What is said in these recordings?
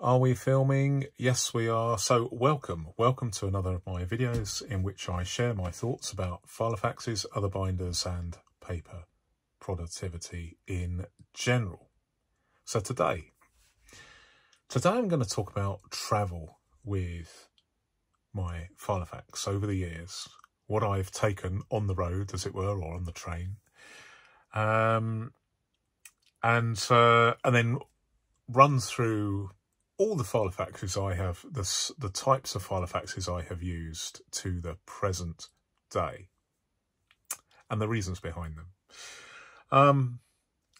Are we filming? Yes, we are. So welcome to another of my videos in which I share my thoughts about filofaxes, other binders and paper productivity in general. So today I'm going to talk about travel with my filofax over the years, what I've taken on the road, as it were, or on the train, and then run through all the filofaxes I have, the types of filofaxes I have used to the present day, and the reasons behind them.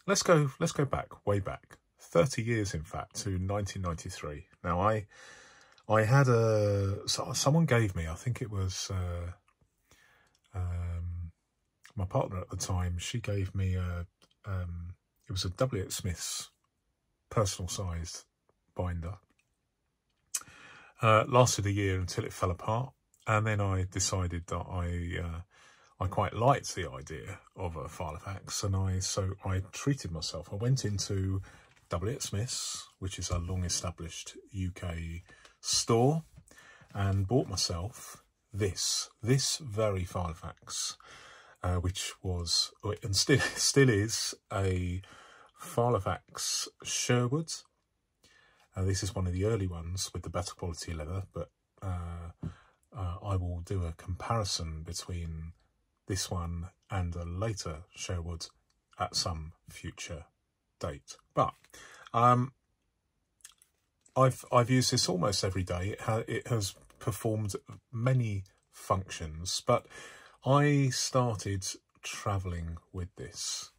Let's go back, way back, 30 years in fact, to 1993. Now I had someone gave me, I think it was my partner at the time. She gave me it was a W.H. Smith's personal sized binder. Lasted a year until it fell apart, and then I decided that I quite liked the idea of a filofax, and so I treated myself. I went into W.H. Smith's, which is a long established UK store, and bought myself this very filofax, which was and still is a filofax Sherwood. This is one of the early ones with the better quality leather, but I will do a comparison between this one and a later Sherwood at some future date. But I've used this almost every day. It has performed many functions, but I started travelling with this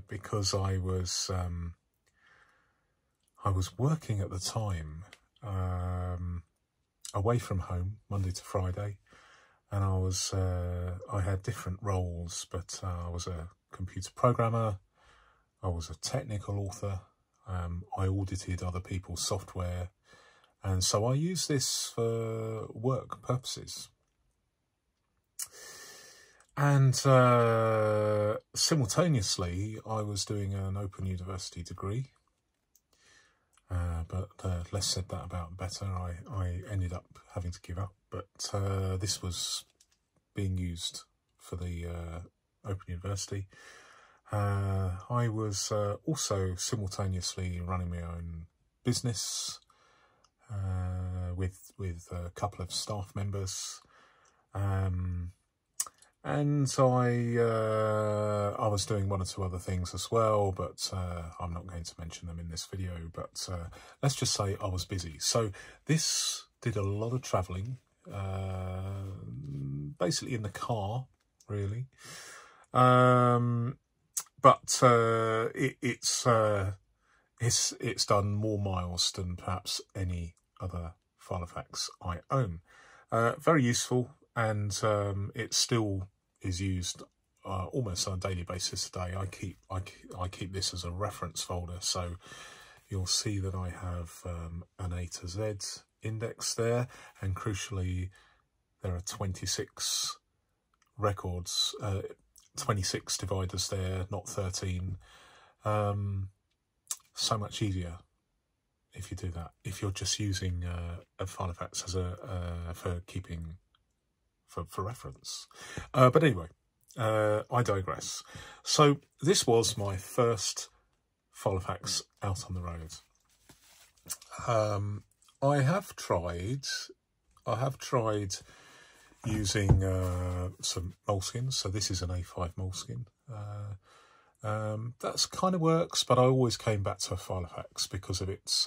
because I was working at the time away from home Monday to Friday, and I had different roles, but I was a computer programmer, I was a technical author, I audited other people's software, and so I used this for work purposes. And simultaneously I was doing an Open University degree. But less said that about better. I ended up having to give up, but this was being used for the Open University. I was also simultaneously running my own business with a couple of staff members, and I was doing one or two other things as well, but I'm not going to mention them in this video. But let's just say I was busy. So this did a lot of travelling, basically in the car, really. But it's done more miles than perhaps any other filofax I own. Very useful, and it still is used almost on a daily basis today. I keep this as a reference folder, so you'll see that I have an A to Z index there, and crucially there are 26 records, 26 dividers there, not 13. So much easier if you do that, if you're just using a filofax as for keeping for reference. But anyway, I digress. So this was my first filofax out on the road. I have tried using some moleskin. So this is an A5 moleskin. That's kind of works, but I always came back to a filofax because of its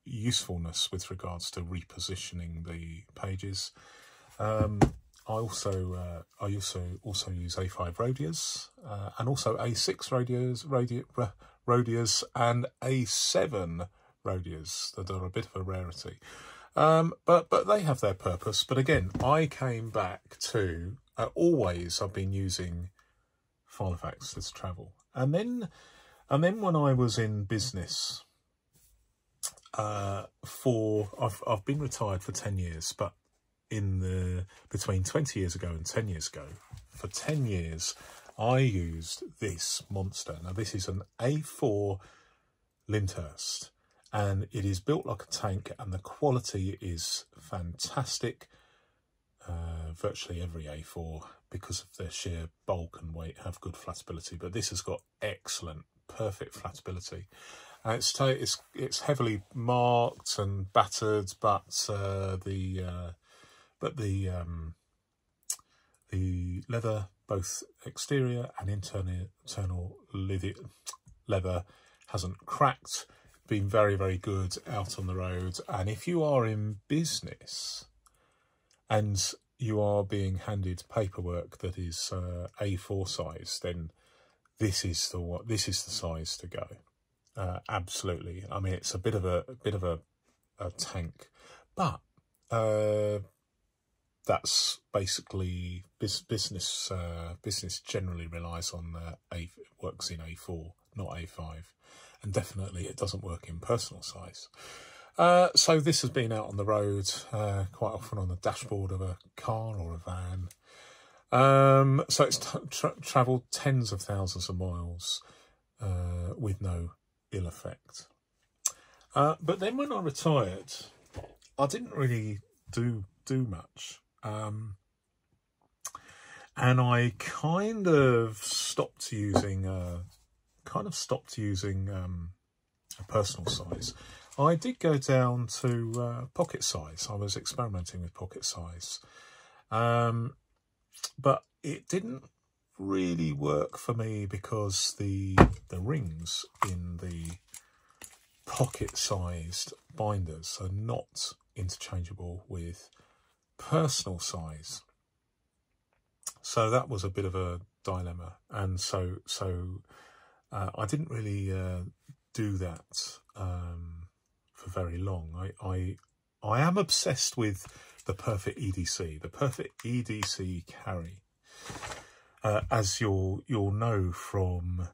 usefulness with regards to repositioning the pages. I also use A5 Rhodias, and also A6 Rhodias and A7 Rhodias that are a bit of a rarity. But they have their purpose. But again, I came back to always I've been using filofax as travel, and then when I was in business, I've been retired for 10 years, but between 20 years ago and 10 years ago, for 10 years I used this monster. Now this is an A4 Lyndhurst, and it is built like a tank, and the quality is fantastic. Virtually every A4, because of their sheer bulk and weight, have good flatability, but this has got excellent, perfect flatability. It's heavily marked and battered, but the leather, both exterior and internal leather, hasn't cracked. Been very, very good out on the road. And if you are in business and you are being handed paperwork that is A4 size, then this is the size to go. Absolutely. I mean, it's a bit of a tank, but that's basically business. Business generally relies on works in A4, not A5, and definitely it doesn't work in personal size. So this has been out on the road quite often on the dashboard of a car or a van. So it's travelled tens of thousands of miles with no ill effect. But then when I retired, I didn't really do much. And I kind of stopped using a personal size. I did go down to pocket size. I was experimenting with pocket size, but it didn't really work for me because the rings in the pocket-sized binders are not interchangeable with personal size. So that was a bit of a dilemma, and so I didn't really do that for very long. I am obsessed with the perfect EDC, the perfect EDC carry. As you'll know from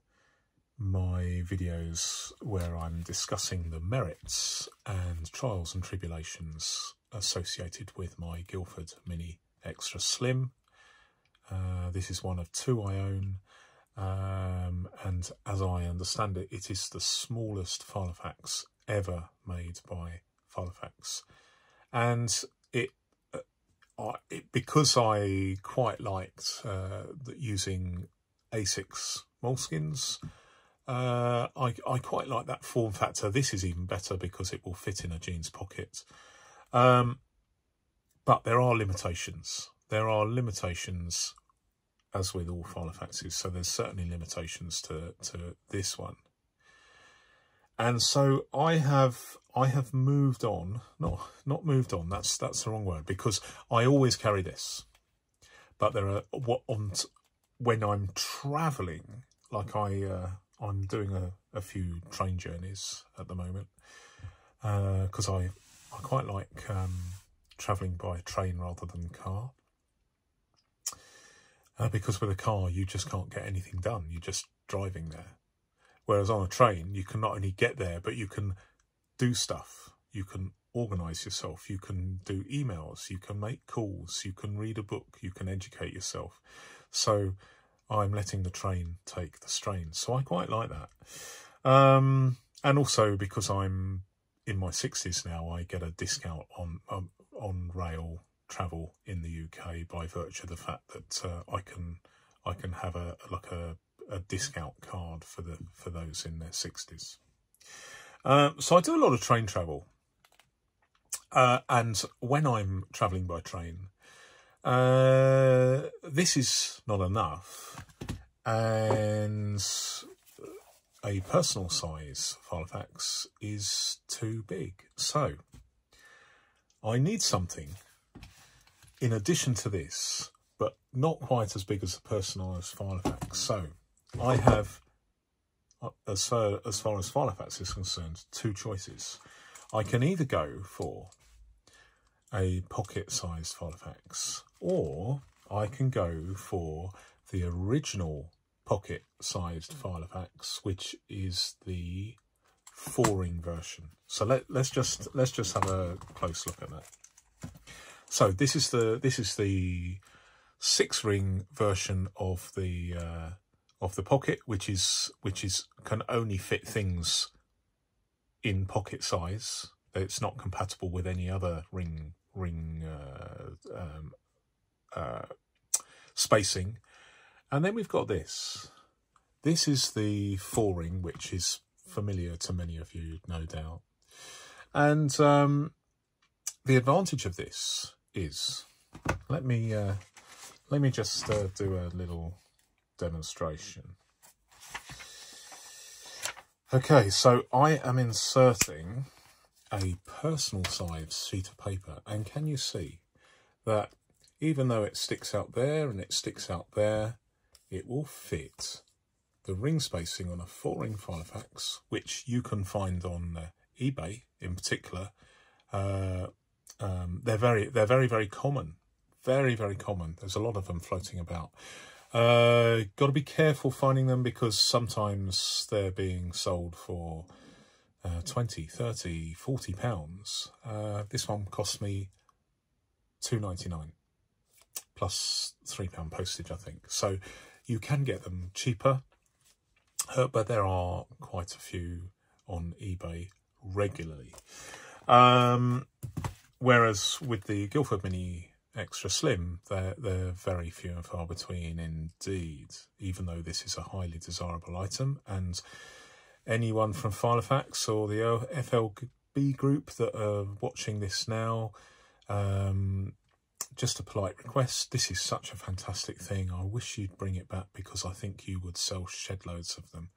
my videos where I'm discussing the merits and trials and tribulations associated with my Guildford Mini Extra Slim. This is one of two I own, and as I understand it, it is the smallest filofax ever made by Filofax, and because I quite liked using A6 moleskins, I quite like that form factor. This is even better because it will fit in a jeans pocket. But there are limitations. There are limitations, as with all filofaxes. So there's certainly limitations to this one. And so I have moved on. Not moved on. That's the wrong word, because I always carry this. But there are when I'm travelling, like I'm doing a few train journeys at the moment, because I quite like travelling by train rather than car. Because with a car you just can't get anything done. You're just driving there. Whereas on a train, you can not only get there, but you can do stuff. You can organise yourself. You can do emails. You can make calls. You can read a book. You can educate yourself. So I'm letting the train take the strain. So I quite like that. And also because I'm in my 60s now, I get a discount on rail travel in the UK by virtue of the fact that I can have a discount card for those in their 60s. So I do a lot of train travel, and when I'm travelling by train, this is not enough, and a personal size filofax is too big. So I need something in addition to this, but not quite as big as a personalised filofax. So I have, as far as filofax is concerned, two choices. I can either go for a pocket-sized filofax, or I can go for the original pocket-sized filofax, which is the 4-ring version. So let's just have a close look at that. So this is the 6-ring version of the pocket, which can only fit things in pocket size. It's not compatible with any other ring spacing. And then we've got this. This is the 4-ring, which is familiar to many of you, no doubt. And the advantage of this is, let me just do a little demonstration. Okay, so I am inserting a personal size sheet of paper, and can you see that even though it sticks out there and it sticks out there, it will fit the ring spacing on a 4-ring filofax, which you can find on eBay in particular. They're very common, very common. There's a lot of them floating about. Got to be careful finding them, because sometimes they're being sold for 20, 30, 40 pounds. This one cost me £2.99 plus £3 postage, I think. So you can get them cheaper, but there are quite a few on eBay regularly. Whereas with the Guildford Mini Extra Slim, they're very few and far between indeed, even though this is a highly desirable item. And anyone from Filofax or the FLB group that are watching this now, just a polite request, this is such a fantastic thing. I wish you'd bring it back, because I think you would sell shed loads of them.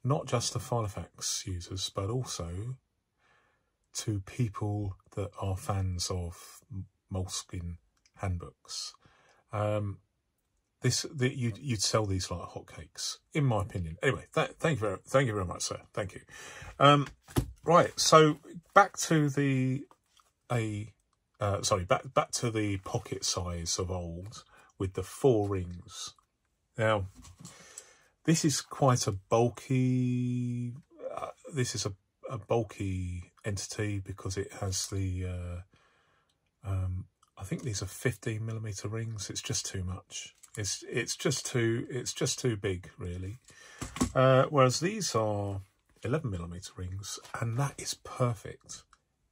Not just to Filofax users, but also to people that are fans of moleskin handbooks. You'd sell these like hotcakes, in my opinion. Anyway, thank you very much, sir. Thank you. Right, so back to the back to the pocket size of old with the 4 rings. Now, this is quite a bulky. This is a bulky entity, because it has the. I think these are 15mm rings. It's just too much. It's just too big, really. Whereas these are 11mm rings, and that is perfect,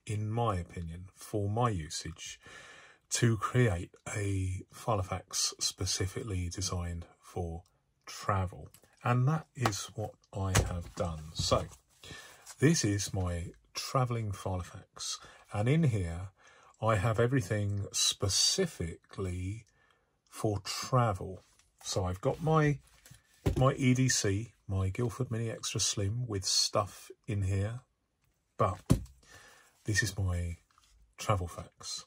in my opinion, for my usage, to create a filofax specifically designed for travel. And that is what I have done. So this is my travelling filofax, and in here I have everything specifically for travel. So I've got my EDC, my Guildford Mini Extra Slim, with stuff in here, but this is my travel fax.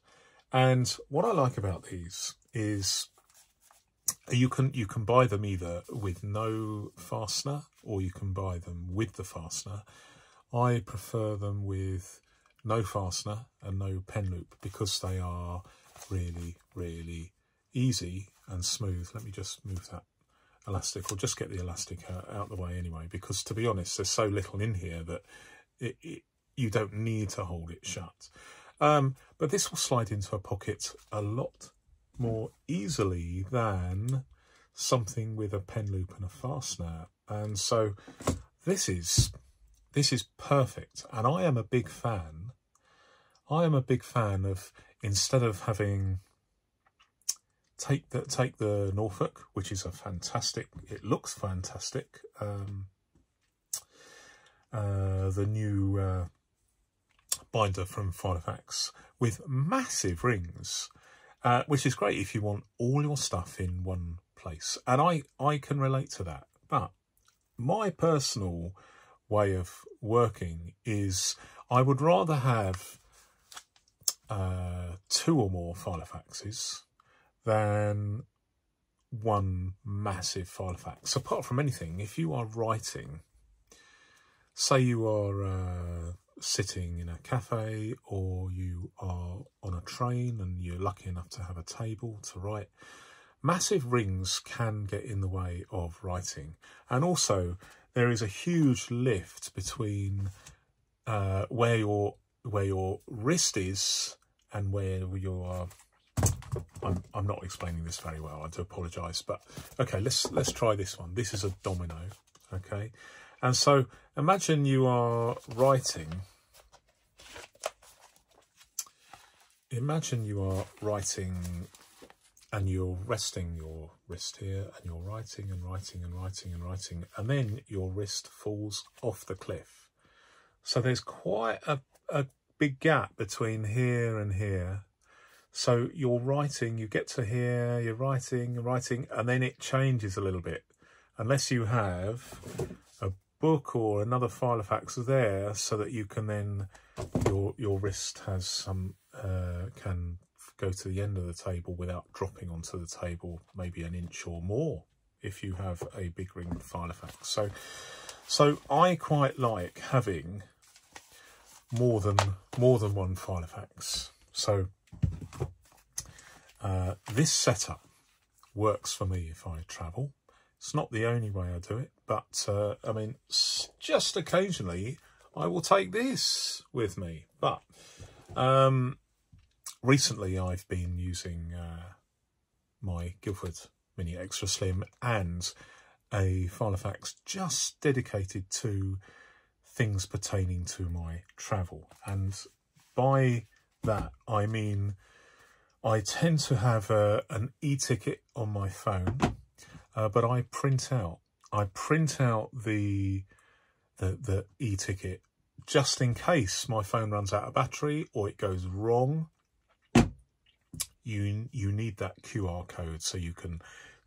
And what I like about these is you can buy them either with no fastener, or you can buy them with the fastener. I prefer them with no fastener and no pen loop, because they are really easy and smooth. Let me just move that elastic, or just get the elastic out the way anyway, because to be honest, there's so little in here that you don't need to hold it shut. But this will slide into a pocket a lot more easily than something with a pen loop and a fastener. And so this is perfect, and I am a big fan. Of, instead of having take the Norfolk, which is a fantastic, it looks fantastic. The new binder from Filofax with massive rings, which is great if you want all your stuff in one place, and I can relate to that. But my personal way of working is I would rather have 2 or more filofaxes than one massive filofax. Apart from anything, if you are writing, say you are sitting in a cafe, or you are on a train and you're lucky enough to have a table to write, massive rings can get in the way of writing. And also there is a huge lift between where your wrist is and where your I'm not explaining this very well, I do apologise, but okay, let's try this one. This is a domino, okay, And so imagine you are writing. Imagine you are writing and you're resting your wrist here, and you're writing and writing and writing and writing, and then your wrist falls off the cliff. So there's quite a big gap between here and here. So you're writing, you get to here, you're writing, and then it changes a little bit. Unless you have a book or another filofax there, so that you can then, your wrist has some, can go to the end of the table without dropping onto the table, maybe an inch or more, if you have a big ring filofax. So I quite like having more than one filofax. So this setup works for me if I travel. It's not the only way I do it, but I mean, just occasionally I will take this with me. But recently I've been using my Guildford Mini Extra Slim and a filofax just dedicated to things pertaining to my travel. And by that I mean I tend to have an e-ticket on my phone, but I print out the e-ticket just in case my phone runs out of battery or it goes wrong. You need that QR code so you can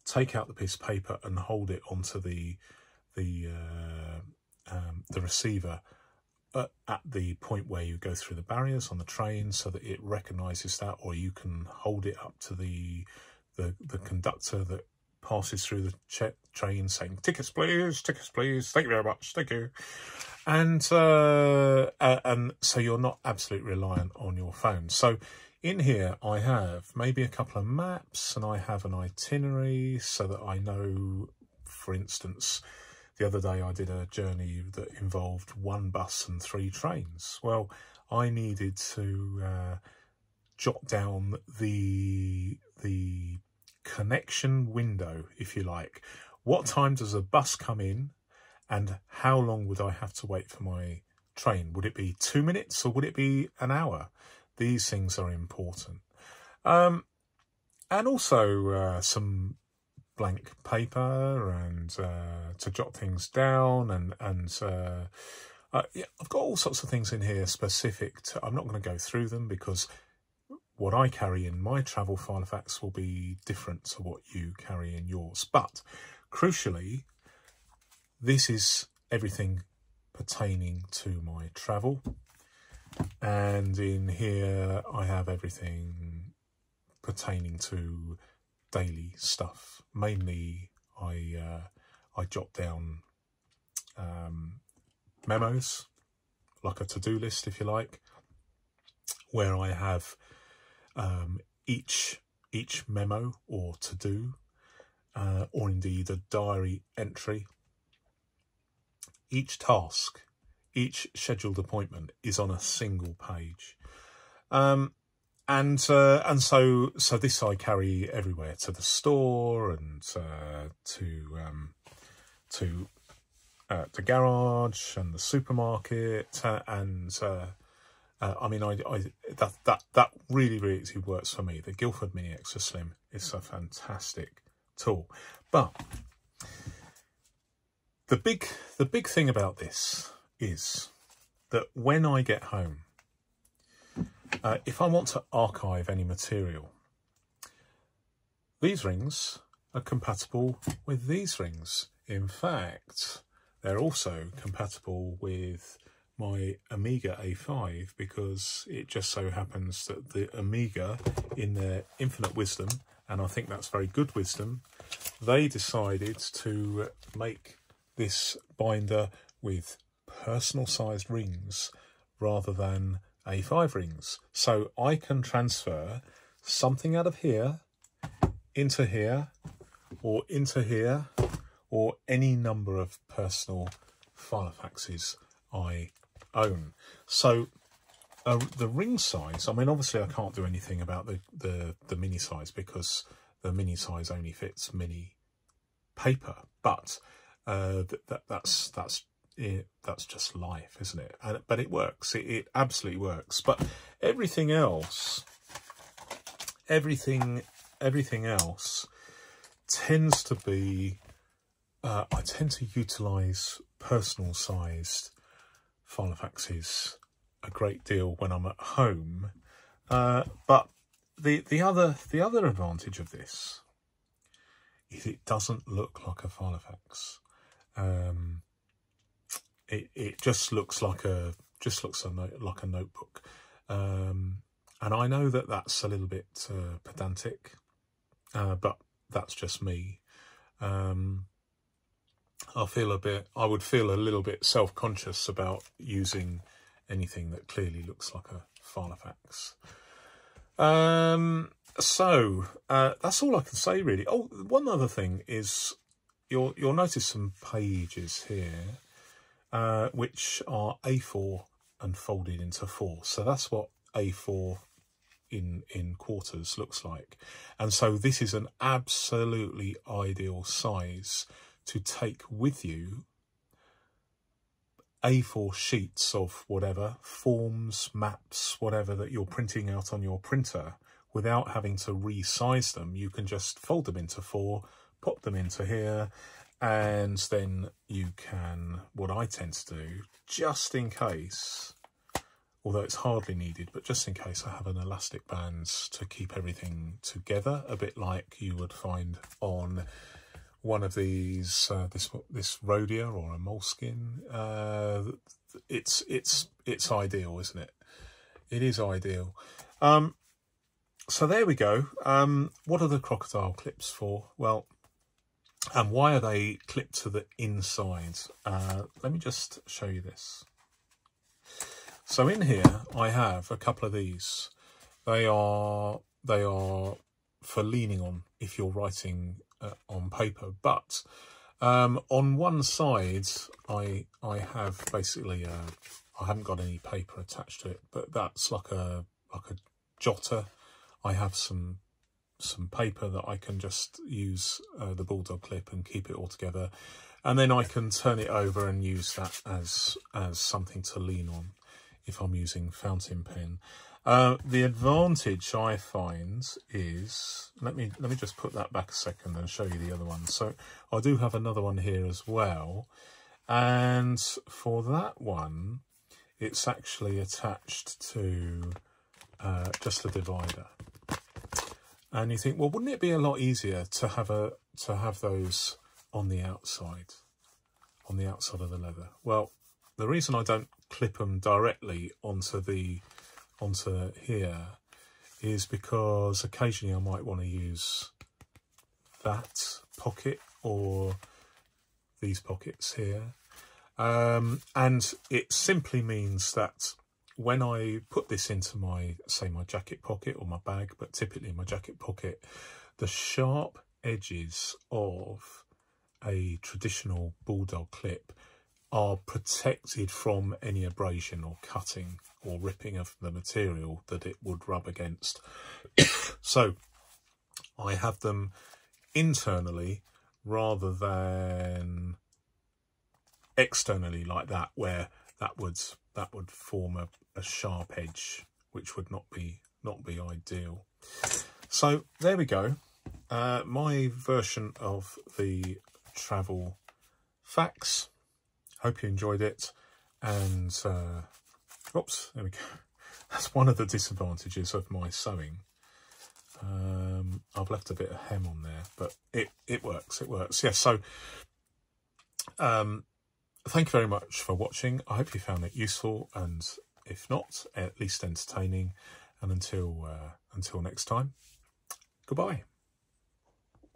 take out the piece of paper and hold it onto the receiver at the point where you go through the barriers on the train, so that it recognises that, or you can hold it up to the conductor that passes through the train saying, tickets please, thank you very much, thank you. And so you're not absolutely reliant on your phone. So in here I have maybe a couple of maps, and I have an itinerary so that I know, for instance, the other day I did a journey that involved 1 bus and 3 trains. Well, I needed to jot down the connection window, if you like. What time does a bus come in, and how long would I have to wait for my train? Would it be 2 minutes or would it be an hour? These things are important. And also some blank paper and to jot things down, and yeah, I've got all sorts of things in here specific to, I'm not going to go through them because what I carry in my travel filofax will be different to what you carry in yours. But crucially, this is everything pertaining to my travel, and in here I have everything pertaining to daily stuff. Mainly I jot down memos, like a to-do list if you like, where I have each memo or to-do or indeed a diary entry. Each task, each scheduled appointment is on a single page. And so this I carry everywhere, to the store and to the garage and the supermarket, and I mean that really works for me. The Guildford Mini Extra Slim is a fantastic tool. But the big thing about this is that when I get home, if I want to archive any material, these rings are compatible with these rings. In fact, they're also compatible with my Amiga A5, because it just so happens that the Amiga, in their infinite wisdom, and I think that's very good wisdom, they decided to make this binder with personal sized rings rather than A5 rings. So I can transfer something out of here into here or into here, or any number of personal filofaxes I own. So the ring size, I mean, obviously I can't do anything about the mini size, because the mini size only fits mini paper, but that's that's just life, isn't it? But it works. It absolutely works. But everything else tends to be. I tend to utilise personal-sized filofaxes a great deal when I'm at home. But the other advantage of this is it doesn't look like a filofax. It just looks like like a notebook, and I know that that's a little bit pedantic, but that's just me. I would feel a little bit self-conscious about using anything that clearly looks like a filofax. So that's all I can say, really. Oh, one other thing is you'll notice some pages here, which are A4 and folded into 4. So that's what A4 in quarters looks like. And so this is an absolutely ideal size to take with you A4 sheets of whatever, forms, maps, whatever that you're printing out on your printer without having to resize them. You can just fold them into 4, pop them into here, and then you can, what I tend to do, just in case, although it's hardly needed, but just in case, I have an elastic bands to keep everything together, a bit like you would find on one of these, this Rhodia or a moleskin. It's ideal, isn't it? It is ideal. So there we go. What are the crocodile clips for? Well, and why are they clipped to the inside? Let me just show you this. So in here, I have a couple of these. They are for leaning on if you're writing on paper. But on one side, I have basically I haven't got any paper attached to it, but that's like a jotter. I have some paper that I can just use the bulldog clip and keep it all together, and then I can turn it over and use that as something to lean on if I'm using fountain pen. The advantage I find is, let me just put that back a second and show you the other one. So I do have another one here as well, and for that one it's actually attached to just a divider. And you think, well, wouldn't it be a lot easier to have those on the outside of the leather? Well, the reason I don't clip them directly onto here is because occasionally I might want to use that pocket or these pockets here, and it simply means that when I put this into my jacket pocket or my bag, but typically my jacket pocket, the sharp edges of a traditional bulldog clip are protected from any abrasion or cutting or ripping of the material that it would rub against. So I have them internally rather than externally like that, where that would form a sharp edge, which would not be ideal. So there we go. My version of the travel fax. Hope you enjoyed it. And oops, there we go. That's one of the disadvantages of my sewing. I've left a bit of hem on there, but it works. It works. Yeah. So thank you very much for watching. I hope you found it useful, and if not, at least entertaining. And until next time, goodbye.